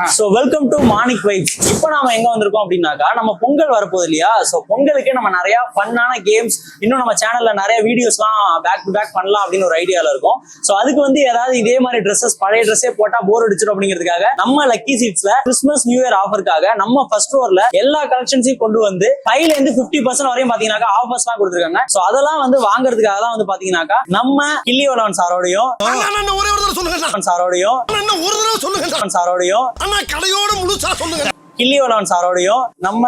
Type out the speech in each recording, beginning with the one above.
So welcome to Manik Vibes. இப்போ நாம எங்க வந்திருக்கோம் அப்படின்னாக்கா நம்ம பொங்கல் வரப்போகுது இல்லையா. ஸோ பொங்கலுக்கு நம்ம நிறைய ஃபன்னான கேம்ஸ் இன்னும் நம்ம சேனல்ல நிறைய வீடியோஸ்லாம் பேக் டு பேக் பண்ணலாம் அப்படின்னு ஒரு ஐடியால இருக்கும். ஸோ அதுக்கு வந்து ஏதாவது இதே மாதிரி ட்ரெஸ்ஸஸ் பழைய ட்ரெஸ்ஸே போட்டா போர் அடிச்சிடும் அப்படிங்கிறதுக்காக நம்ம லக்கி சீட்ஸ்ல கிறிஸ்மஸ் நியூ இயர் ஆஃபருக்காக நம்ம ஃபர்ஸ்ட் ஃப்ளோர்ல எல்லா கலெக்ஷன்ஸையும் கொண்டு வந்து 5ல இருந்து 50% வரையும் பாத்தீங்கன்னாக்கா ஆஃபர்ஸ்லாம் கொடுத்துருக்காங்க. ஸோ அதெல்லாம் வந்து வாங்குறதுக்காக தான் வந்து பாத்தீங்கன்னாக்கா நம்ம கிள்ளிவளவன் சாரோடையும் கிள்ளிவளவன் சாரோடையும் நம்ம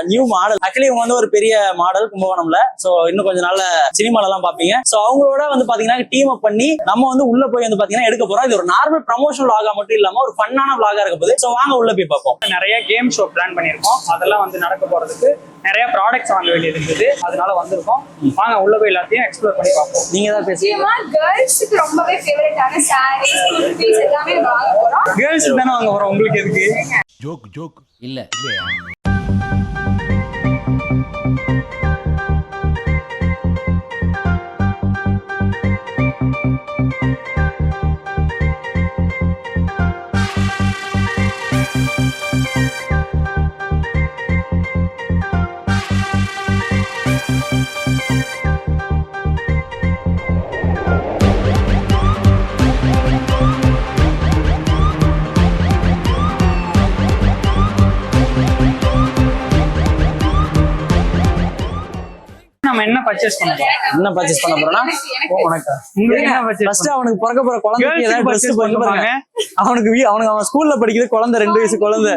நியூ மாடல் ஆக்சுவலி இவங்க வந்து ஒரு பெரிய மாடல் கும்பகோணம்ல. சோ இன்னும் கொஞ்ச நாள்ல சினிமால எல்லாம் பாப்பீங்க. சோ அவங்களோட வந்து பாத்தீங்கன்னா டீம் அப் பண்ணி நம்ம வந்து உள்ள போய் வந்து பாத்தீங்கன்னா எடுக்க போறோம். இது ஒரு நார்மல் ப்ரமோஷனல் vlog மட்டும் இல்லாம ஒரு ஃபன்னான vlog இருக்க போகுது. சோ வாங்க உள்ள போய் பார்ப்போம். நிறைய கேம் ஷோ பிளான் பண்ணிருக்கோம். அதெல்லாம் வந்து நடக்க போறதுக்கு நிறைய ப்ராடக்ட்ஸ் வாங்க வேண்டியது இருக்குது. அதனால வந்திருக்கோம். வாங்க உள்ள போய் எல்லாத்தையும் எக்ஸ்ப்ளோர் பண்ணி பார்ப்போம். நீங்க தான் பேசுறீங்க. கேர்ள்ஸ்க்கு ரொம்பவே ஃபேவரட்டான சாரீஸ், குர்தீஸ் எல்லாமே வாங்க போறோம். கேர்ள்ஸ் தானே வாங்க போறோம். உங்களுக்கு எதுக்கு? ஜோக் இல்ல நம்ம என்ன பர்ச்சேஸ் பண்ண போறோம்? என்ன பர்ச்சேஸ் பண்ண போறோம்னா உங்களுக்கு என்ன பர்ச்சேஸ்? ஃபர்ஸ்ட் அவனுக்கு பிறக்க போற குழந்தைக்கு ஏதாவது ட்ரெஸ் பண்ணுவாங்க. அவனுக்கு அவன் ஸ்கூல்ல படிக்கிறது குழந்தை 2 வயசு குழந்தை.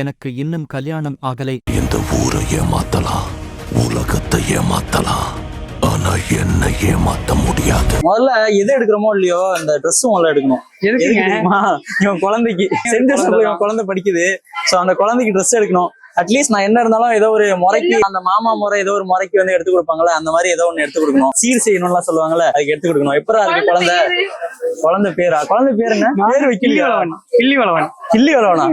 எனக்கு இன்னும் கல்யாணம் ஆகலை. இந்த ஊரை ஏமாத்தலாம், உலகத்தை ஏமாத்தலாம், ஆனா என்ன ஏமாத்த முடியாது. முதல்ல எது எடுக்கிறோமோ இல்லையோ அந்த ட்ரெஸ் முதல்ல எடுக்கணும். எதுக்குங்க? இவன் குழந்தைக்கு இவன் குழந்தை படிக்குது. சோ அந்த குழந்தைக்கு ட்ரெஸ் எடுக்கணும். அட்லீஸ்ட் நான் என்ன இருந்தாலும் ஏதோ ஒரு முறைக்கு அந்த மாமா முறை ஏதோ ஒரு முறைக்கு வந்து எடுத்து கொடுப்பாங்களே அந்த மாதிரி ஏதோ ஒண்ணு எடுத்து கொடுக்கணும். சீர் செய்யணும்லாம் சொல்லுவாங்கல்ல, அதுக்கு எடுத்து கொடுக்கணும். எப்படா இருக்கு குழந்தை பேரா? குழந்தை பேர் என்ன? பேர் கிள்ளிவளவன். கிள்ளிவளவன். கிள்ளிவளவனா?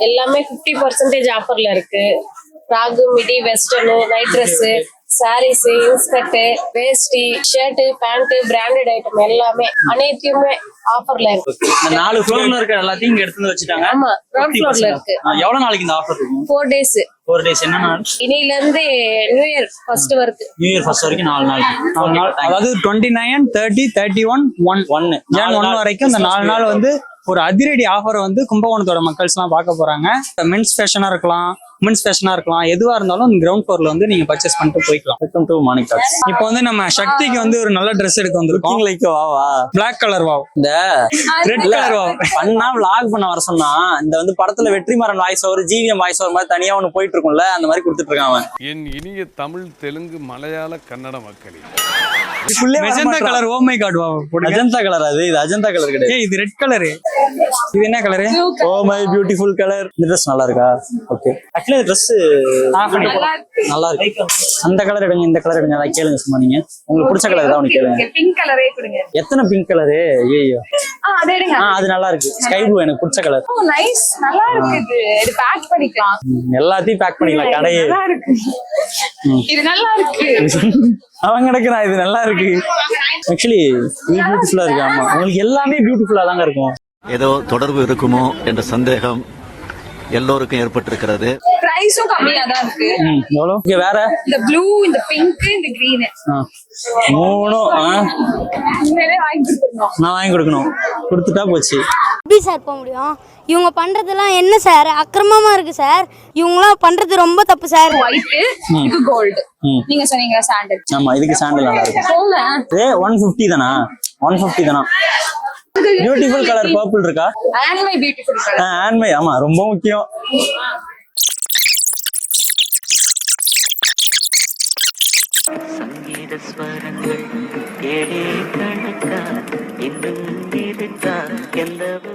எல்லாமே 50% ஆஃபர்ல இருக்கு. Frock, midi, western, night dress, sarees, inskirt, veshti, shirt, pant, branded item எல்லாமே அனைத்துமே ஆஃபர்ல இருக்கு. இந்த 4 ஃப்ளோர்ல இருக்க எல்லாத்தையும் இங்க எடுத்து வச்சுட்டாங்க. ஆமா, கிரவுண்ட் ஃப்ளோர்ல இருக்கு. எவ்வளவு நாளைக்கு இந்த ஆஃபர் இருக்கும்? 4 days. 4 days. என்ன நாள்? இன்னையில இருந்து நியூ இயர் ஃபர்ஸ்ட் வரைக்கும். நியூ இயர் ஃபர்ஸ்ட் வரைக்கும் 4 நாள். அதாவது 29, 30, 31, 1 ஜான் 1 வரைக்கும் இந்த 4 நாள் வந்து ஒரு அதிரடி ஆஃபர் வந்து கும்பகோணத்தோட மக்கள்ஸ் எல்லாம் பார்க்க போறாங்க. மென்ஸ் ஃபேஷனா இருக்கலாம், உமன்ஸ் ஃபேஷனா இருக்கலாம், எதுவா இருந்தாலும் கிரவுண்ட் ஃப்ளோர்ல வந்து நீங்க பர்ச்சேஸ் பண்ணிட்டு போய்க்கலாம். Welcome to morning talks. இப்போ வந்து நம்ம சக்திக்கு வந்து ஒரு நல்ல ட்ரெஸ் எடுக்க வந்திருக்கோம். லைக் வாவா Black கலர் வாவ், இந்த ரெட் கலர் வாவ் பண்ணா vlog பண்ண வர சொன்னா இந்த வந்து படத்துல Vetrimaaran voice over, GVM voice over மாதிரி தனியா ஒண்ணு போயிட்டு இருக்கும்ல, அந்த மாதிரி கொடுத்துட்டு இருக்கான் அவன். என் இனிய தமிழ், தெலுங்கு, மலையாள, கன்னட மக்களே, magenta colour. Oh my God wow. Ajanta colour. அது இது அஜந்தா கலர் கிடையாது. ஏய், இது ரெட் கலர். இது என்ன colour? Oh my beautiful colour. இந்த Dress நல்லா இருக்கா? ஓகே. ஆக்சுவலி இந்த Dress நல்லா இருக்கு. அந்த கலர் எடுங்க, இந்த கலர் எடுங்க, அத கேளுங்க சும்மா. நீங்க உங்களுக்கு பிடிச்ச கலர் தான் ஒன்னு கேளுங்க. பிங்க் கலரே கொடுங்க. எத்தனை பிங்க் கலர்? ஐயோ, அத எடுங்க. அது நல்லா இருக்கு. ஸ்கை ப்ளூ எனக்கு பிடிச்ச கலர். ஓ நைஸ், நல்லா இருக்கு. இது பேக் பண்ணிக்கலாம். எல்லாத்தையும் பேக் பண்ணிக்கலாம் கடையே. நல்லா இருக்கு. இது நல்லா இருக்கு. அவன் கிடக்குறான். இது நல்லா இருக்கு. ஆக்சுவலி இது பியூட்டிஃபுல்லா இருக்கு. ஆமா, உங்களுக்கு எல்லாமே பியூட்டிஃபுல்லா தாங்க இருக்கும். ஏதோ தொடர்பு இருக்குமோ என்ற சந்தேகம் எல்லோருக்கும் ஏற்பட்டிருக்கிறது. பிரைஸும் கம்மியா தான் இருக்கு. எவ்வளவு? இங்க வேற இந்த ப்ளூ, இந்த பிங்க், இந்த கிரீன் 3 உண்மையிலே வாங்கி கொடுத்துருந்தோம். நான் வாங்கி கொடுக்கணும். கொடுத்துட்டா போச்சு. எப்படி சார் போக முடியும்? இவங்க பண்றதெல்லாம் என்ன சார்? அக்கிரமமா இருக்கு சார். இவங்களாம் பண்றது ரொம்ப தப்பு சார். ஒயிட், இது கோல்ட். நீங்க சொன்னீங்க சாண்டல். ஆமா, இதுக்கு சாண்டல் நல்லா இருக்கும். 150 தானா? 150 தானா? பியூட்டிஃபுல் கலர் பர்பிள் இருக்கா? ஆன்மை பியூட்டிஃபுல் கலர். ஆன்மை, ஆமா, ரொம்ப முக்கியம். சங்கீத ஸ்வரங்கள் ஏழே கணக்கா இன்னும் இருக்கா எல்லவோ.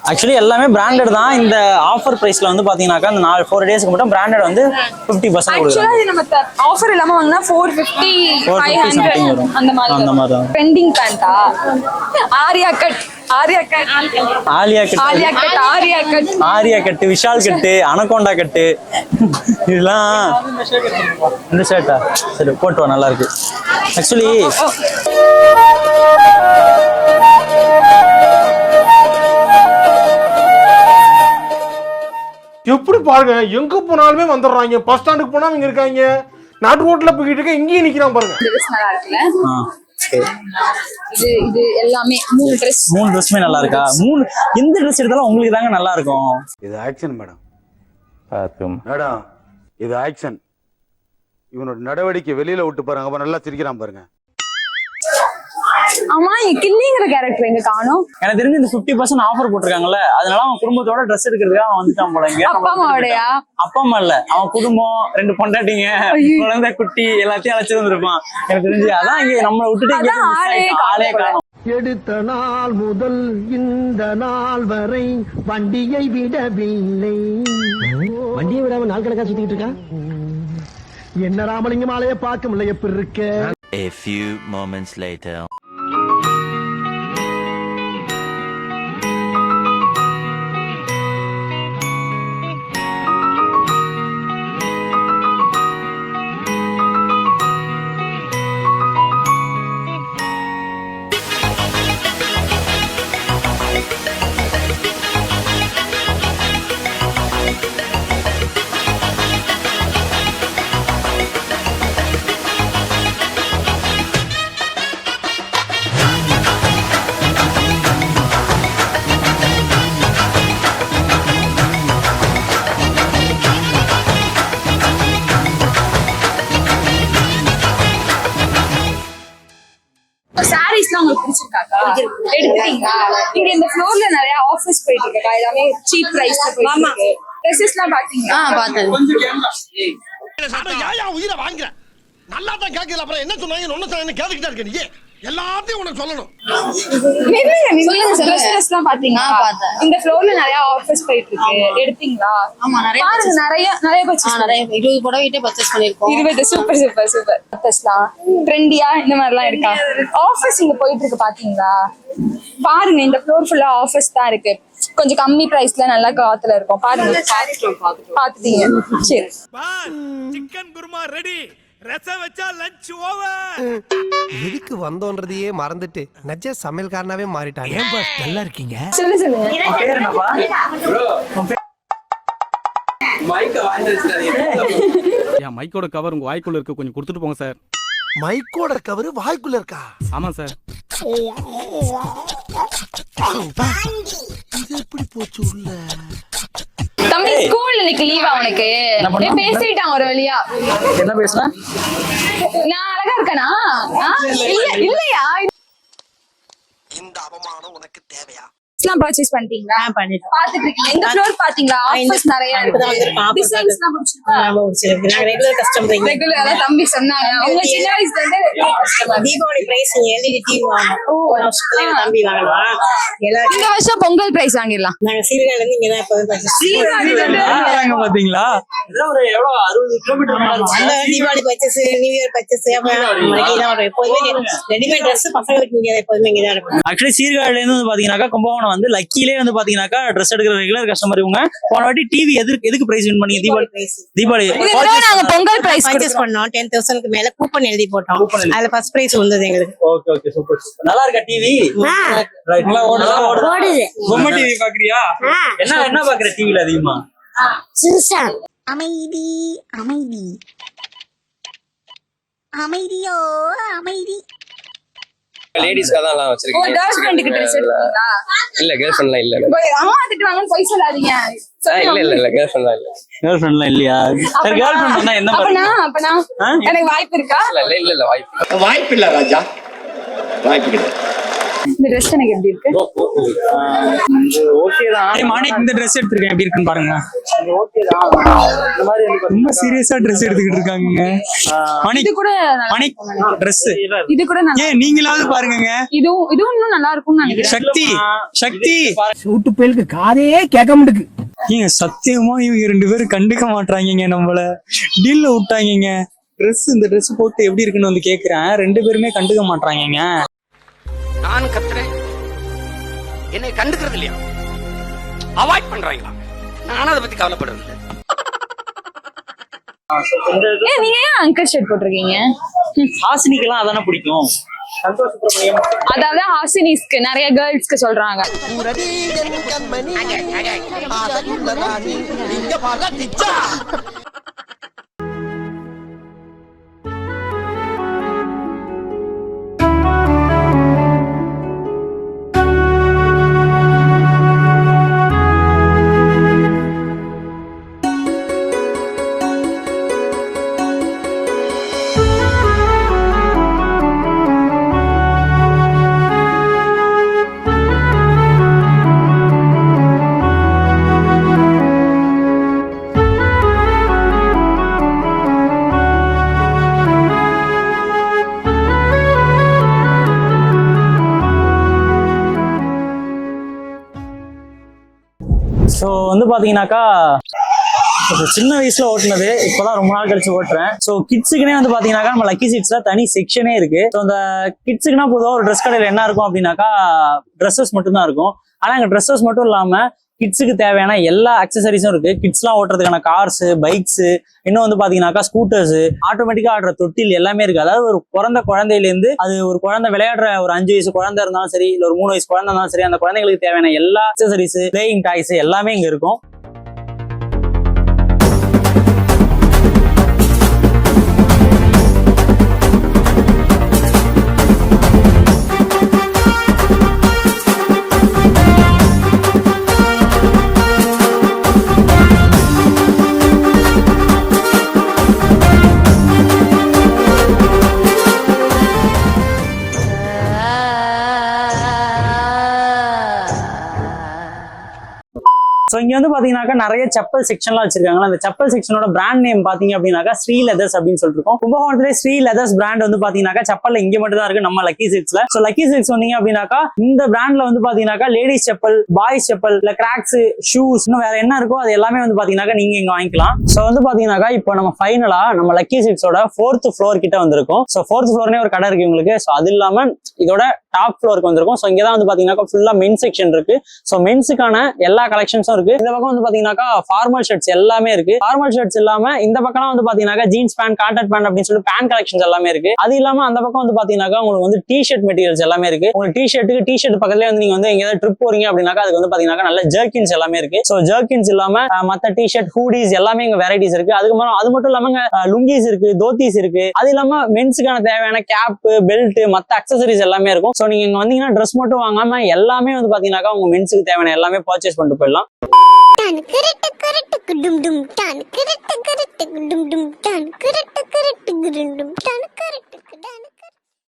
ஆக்சுவலி எல்லாமே பிராண்டட் தான். இந்த ஆஃபர் பிரைஸ்ல வந்து பாத்தீங்கன்னாக்கா இந்த 4 டேஸ்க்கு மட்டும் பிராண்டட் வந்து 50% ஆக்சுவலா இது நம்ம ஆஃபர் இல்லாம வாங்குனா 450 500 அந்த மாதிரி. ட்ரெண்டிங் பேண்டா, Arya cut Arya cut Alia cut, Alia cut Arya cut Arya cut, Vishal cut, anaconda cut, இதெல்லாம் இந்த ஷர்ட்டா? சரி போட்டு வா, நல்லா இருக்கு ஆக்சுவலி. எப்படி பாருங்க, எங்க போனாலுமே வந்துடுறாங்க. பஸ் ஸ்டாண்டுக்கு போனா இங்க இருக்காங்க, நாட்டு ரோட்ல போய்கிட்டு இருக்க இங்கேயும் நிக்கிறான் பாருங்க. நல்லா இருக்குல்ல? சரி. இது எல்லாமே 3 ட்ரெஸ். 3 ட்ரெஸ்ஸுமே நல்லா இருக்கா? எந்த ட்ரெஸ் எடுத்தாலும் உங்களுக்கு தாங்க நல்லா இருக்கும். இது ஆக்ஷன் மேடம். மேடம் இது ஆக்ஷன். இவனோட நடவடிக்கை வெளியில விட்டு பாருங்க, அப்ப நல்லா சிரிக்கிறான் பாருங்க. ஆமா, கில்லிங்கிற கேரக்டர் எங்க காணோம். எனக்கு தெரிஞ்சு இந்த 50% ஆஃபர் போட்டிருக்காங்கல்ல, அதனால அவன் குடும்பத்தோட ட்ரெஸ் எடுக்கிறதுக்காக அவன் வந்துட்டான் போல. இங்க அப்பா அம்மாவோடயா? அப்பா அம்மா இல்ல, அவன் குடும்பம், 2 பொண்டாட்டிங்க, குழந்தை, குட்டி எல்லாத்தையும் அழைச்சு வந்திருப்பான் எனக்கு தெரிஞ்சு. அதான் இங்க நம்மளை விட்டுட்டு ஆளே காணும். எடுத்த நாள் முதல் இந்த நாள் வரை வண்டியை விடவில்லை. வண்டியை விடாம நாள் கணக்கா சுத்திட்டு இருக்கா? என்ன ராமலிங்கம் ஆலைய பார்க்க முடியல, எப்படி இருக்க? A few moments later. சாரீஸ்லாம் உங்களுக்கு பிடிச்சிருக்காக்கா? எடுத்துட்டீங்களா? இங்க இந்த ஃப்ளோர்ல நிறைய ஆஃபர்ஸ் போயிட்டு இருக்கா, எல்லாமே சீப் பிரைஸ்ல போயிட்டு இருக்கு. ட்ரெஸ்ஸஸ்லாம் பாத்தீங்களா? பார்த்தேன். உயிரை வாங்குறேன், நல்லா தான் கேட்கல. அப்புறம் என்ன சொன்னாங்க, ஒன்னு சொன்ன கேட்டுக்கிட்டா இருக்க. நீ எல்லாத்தையும் உனக்கு சொல்லணும். ட்ரெஸ்ஸஸ்லாம் பாத்தீங்களா? பார்த்தேன். இந்த ஃப்ளோர்ல நிறைய ஆஃபர்ஸ் போயிட்டு இருக்கு, எடுத்தீங்களா? ஆமா, நிறைய பாருங்க, நிறைய பர்ச்சேஸ். நிறைய 20 புடவை கிட்ட பர்ச்சேஸ் பண்ணிருக்கோம். 20. Super super super. ட்ரெஸ்லாம் ட்ரெண்டியா இந்த மாதிரிலாம் இருக்கா? ஆஃபர்ஸ் இங்க போயிட்டு இருக்கு, பாத்தீங்களா? பாருங்க, இந்த ஃப்ளோர் ஃபுல்லா ஆஃபர்ஸ் தான் இருக்கு. கொஞ்சம் கம்மி பிரைஸ்ல நல்ல காத்துல இருக்கும். பாருங்க, பாத்துட்டீங்க. சரி, சிக்கன் குருமா ரெடி, ரசம் வச்சா லஞ்ச் ஓவர். எதுக்கு வந்தோன்றதையே மறந்துட்டு நஜ சமையல்காரனாவே மாறிட்டாங்க. ஏன் பாஸ் நல்லா இருக்கீங்க? சொல்லுங்க. பேர் என்னப்பா? என் மைக்கோட கவர் உங்க வாய்க்குள்ள இருக்கு, கொஞ்சம் கொடுத்துட்டு போங்க சார். மைக்கோட கவரு வாய்க்குள்ள இருக்கா? ஆமா சார். இது எப்படி போச்சு உள்ள? தம்பி, ஸ்கூல் இன்னைக்கு லீவா உனக்கு? பேசிட்டான் ஒரு வழியா. என்ன பேசுனா? நான் அழகா இருக்கனா? இல்லையா? இந்த அவமானம் உனக்கு தேவையா? பர்ச்சேஸ் பண்ணிட்டீங்களா? பாத்துட்டு இருக்கீங்க. இந்த ஃப்ளோர் பாத்தீங்களா? ஆஃபர்ஸ் நிறைய இருக்கு. டிசைன்ஸ்லாம் பிடிச்சிருக்கா? நாங்க ரெகுலர் கஸ்டமர். ரெகுலரா தம்பி சொன்னாங்க. அவங்க சின்ன வயசுல இருந்து தீபாவளி பிரைஸ் LED டிவி வாங்கணும். தம்பி வாங்கலாம். இந்த வருஷம் பொங்கல் பிரைஸ் வாங்கிடலாம். நாங்க சீர்காழில இருந்து இங்க தான் எப்போதும் பர்ச்சேஸ். பாத்தீங்களா? இதெல்லாம் ஒரு எவ்வளவு 60 kilometre. Deepavali purchase, new year purchase, எப்போதுமே ரெடிமேட் ட்ரெஸ் பசங்களுக்கு இங்க எப்போதுமே இங்கதான் இருக்கும். ஆக்சுவலி சீர்காழில இருந்து பாத்தீங்கன்னாக்கா கும்பகோணம் வந்து லக்கிலே வந்து பாத்தீங்கன்னாக்கா ட்ரெஸ் எடுக்கிற ரெகுலர் கஸ்டமர் இவங்க. போன வாட்டி டிவி எதுக்கு பிரைஸ் வின் பண்ணீங்க? தீபாவளி நாங்க பொங்கல் பிரைஸ் பர்ச்சேஸ் பண்ணோம். 10,000க்கு மேல கூப்பன் எழுதி போட்டோம். அதுல ஃபர்ஸ்ட் பிரைஸ் வந்தது எங்களுக்கு. Okay okay, super super. நல்லா இருக்கா டிவி? ரைட், நல்லா ஓடுது. பொம்மை டிவி பாக்குறியா? என்ன பாக்குற டிவில அதிகமா? சிறுசான். அமைதி அமைதி அமைதியோ அமைதி. லேடிஸ்க்காக தான் எல்லாம் வச்சிருக்கேன். கேர்ள் ஃப்ரெண்டுக்கு ட்ரெஸ் எடுத்தீங்களா? இல்ல கேர்ள் ஃப்ரெண்ட்லாம் இல்ல. அம்மா திட்டுவாங்கன்னு போய் சொல்லாதீங்க. இல்ல கேர்ள் ஃப்ரெண்ட்லாம் இல்ல. கேர்ள் ஃப்ரெண்ட்லாம் இல்லையா? சரி, கேர்ள் ஃப்ரெண்ட் வந்தா என்ன பண்ணுவீங்க? அப்பனா எனக்கு வாய்ப்பு இருக்கா? இல்ல வாய்ப்பு இல்ல ராஜா, வாய்ப்பு கிடையாது. இந்த ட்ரெஸ் எனக்கு எப்படி இருக்கு? ஓகே தான். மாணிக், இந்த ட்ரெஸ் எடுத்திருக்கேன், எப்படி இருக்குன்னு பாருங்க. ஓகே தான். இந்த மாதிரி ரொம்ப சீரியஸா ட்ரெஸ் எடுத்துக்கிட்டு இருக்காங்க. இது கூட மாணிக் ட்ரெஸ் இது கூட நல்லா. ஏன் நீங்களாவது பாருங்க. இதுவும் இன்னும் நல்லா இருக்கும்னு நினைக்கிறேன். சக்தி சூட்டு பேருக்கு காதே கேட்க முடியுது. ஏங்க சத்தியமா இவங்க 2 பேரும் கண்டுக்க மாட்டாங்க. நம்மள டீல்ல விட்டாங்க. ட்ரெஸ், இந்த ட்ரெஸ் போட்டு எப்படி இருக்குன்னு வந்து கேக்குறேன். 2 பேருமே கண்டுக்க மாட்டாங்க. நான் கத்துறேன், என்னை கண்டுக்கிறது இல்லையா, அவாய்ட் பண்றாங்களா? நானும் அதை பத்தி கவலைப்படுறது இல்லை. நீங்க ஏன் அங்கிள் ஷர்ட் போட்டிருக்கீங்க? ஹாசினிக்கெல்லாம் அதானே பிடிக்கும். சந்தோஷ் சுப்ரமணியம் அதாவது ஹாசினிஸ்க்கு நிறைய கேர்ள்ஸ்க்கு சொல்றாங்க. ஸோ வந்து பாத்தீங்கன்னாக்கா சின்ன வயசுல ஓட்டுனது இப்பதான் ரொம்ப நாள் கழிச்சு ஓட்டுறேன். ஸோ கிட்ஸுக்குனே வந்து பாத்தீங்கன்னாக்கா நம்ம லக்கி சீட்ஸ்ல தனி செக்ஷனே இருக்கு. ஸோ அந்த கிட்ஸுக்குன்னா பொதுவாக ஒரு ட்ரெஸ் கடையில் என்ன இருக்கும் அப்படின்னாக்கா ட்ரெஸ்ஸஸ் மட்டும் தான் இருக்கும். ஆனா அங்க ட்ரெஸ்ஸஸ் மட்டும் இல்லாம கிட்ஸுக்கு தேவையான எல்லா அக்சசரிஸும் இருக்கு. கிட்ஸ்லாம் ஓட்டுறதுக்கான கார்ஸ், பைக்ஸ், இன்னும் வந்து பாத்தீங்கன்னாக்கா ஸ்கூட்டர்ஸ், ஆட்டோமேட்டிக்கா ஆடுற தொட்டில் எல்லாமே இருக்கு. அதாவது ஒரு பிறந்த குழந்தையில இருந்து அது ஒரு குழந்தை விளையாடுற ஒரு 5 வயசு குழந்தை இருந்தாலும் சரி, இல்ல ஒரு 3 வயசு குழந்தை இருந்தாலும் சரி, அந்த குழந்தைங்களுக்கு தேவையான எல்லா அக்சசரிஸ், பிளேயிங் டாய்ஸ் எல்லாமே இங்க இருக்கும். ஸோ இங்க வந்து பாத்தீங்கன்னாக்கா நிறைய செப்பல் செக்ஷன்லாம் வச்சிருக்காங்க. அந்த செப்பல் செக்ஷனோட பிராண்ட் நேம் பாத்தீங்க அப்படின்னாக்கா ஸ்ரீ லெதர்ஸ் அப்படின்னு சொல்லிட்டு இருக்கோம். கும்பகோணத்திலே ஸ்ரீ லெதர்ஸ் பிராண்ட் வந்து பாத்தீங்கன்னாக்கா செப்பல்ல இங்க மட்டும் தான் இருக்கு, நம்ம லக்கி சில்க்ஸ்ல. ஸோ லக்கி சில்க்ஸ் வந்தீங்க அப்படின்னாக்கா இந்த பிராண்ட்ல வந்து பாத்தீங்கன்னாக்கா லேடிஸ் செப்பல், பாய்ஸ் செப்பல், இல்ல கிராக்ஸ், ஷூஸ், இன்னும் வேற என்ன இருக்கோ அது எல்லாமே வந்து பாத்தீங்கன்னாக்கா நீங்க இங்க வாங்கிக்கலாம். ஸோ வந்து பாத்தீங்கன்னாக்கா இப்போ நம்ம ஃபைனலா நம்ம லக்கி சில்க்ஸோட 4th ஃப்ளோர் கிட்ட வந்திருக்கோம். ஸோ 4th ஃப்ளோர்னே ஒரு கடை இருக்கு உங்களுக்கு. ஸோ அது இல்லாம இதோட டாப் ஃப்ளோருக்கு வந்திருக்கும். ஸோ இங்கதான் வந்து பாத்தீங்கன்னாக்கா ஃபுல்லா மென் செக்ஷன் இருக்கு. ஸோ மென்ஸுக்கான எல்லா கலெக்ஷன்ஸும் இருக்கு. இந்த பக்கம் வந்து பாத்தீங்கன்னாக்கா ஃபார்மல் ஷர்ட்ஸ் எல்லாமே இருக்கு. ஃபார்மல் ஷர்ட்ஸ் இல்லாம இந்த பக்கம் வந்து பாத்தீங்கன்னாக்கா ஜீன்ஸ் பேண்ட், காட்டன் பேண்ட் அப்படின்னு சொல்லி பேண்ட் கலெக்ஷன்ஸ் எல்லாமே இருக்கு. அது இல்லாம அந்த பக்கம் வந்து பாத்தீங்கன்னாக்கா உங்களுக்கு வந்து டி-ஷர்ட் மெட்டீரியல்ஸ் எல்லாமே இருக்கு. உங்களுக்கு டி-ஷர்ட் பக்கத்துலயே வந்து நீங்க வந்து எங்கேயாவது ட்ரிப் போறீங்க அப்படின்னாக்கா அதுக்கு வந்து பாத்தீங்கன்னா நல்ல ஜர்கின்ஸ் எல்லாமே இருக்கு. ஸோ ஜர்கின்ஸ் இல்லாம மத்த டி-ஷர்ட், ஹூடிஸ் எல்லாமே இங்க வெரைட்டிஸ் இருக்கு. அது மட்டும் இல்லாம லுங்கிஸ் இருக்கு, தோத்திஸ் இருக்கு. அது இல்லாம மென்ஸுக்கான தேவையான கேப், பெல்ட், மத்த அக்சசரிஸ் எல்லாமே இருக்கும். ஸோ நீங்க இங்க வந்தீங்கன்னா ட்ரெஸ் மட்டும் வாங்காம எல்லாமே வந்து பாத்தீங்கன்னாக்கா உங்க மென்ஸுக்கு தேவையான எல்லாமே பர்ச்சேஸ் பண்ணிட்டு போயிடலாம். டும் டும் டான்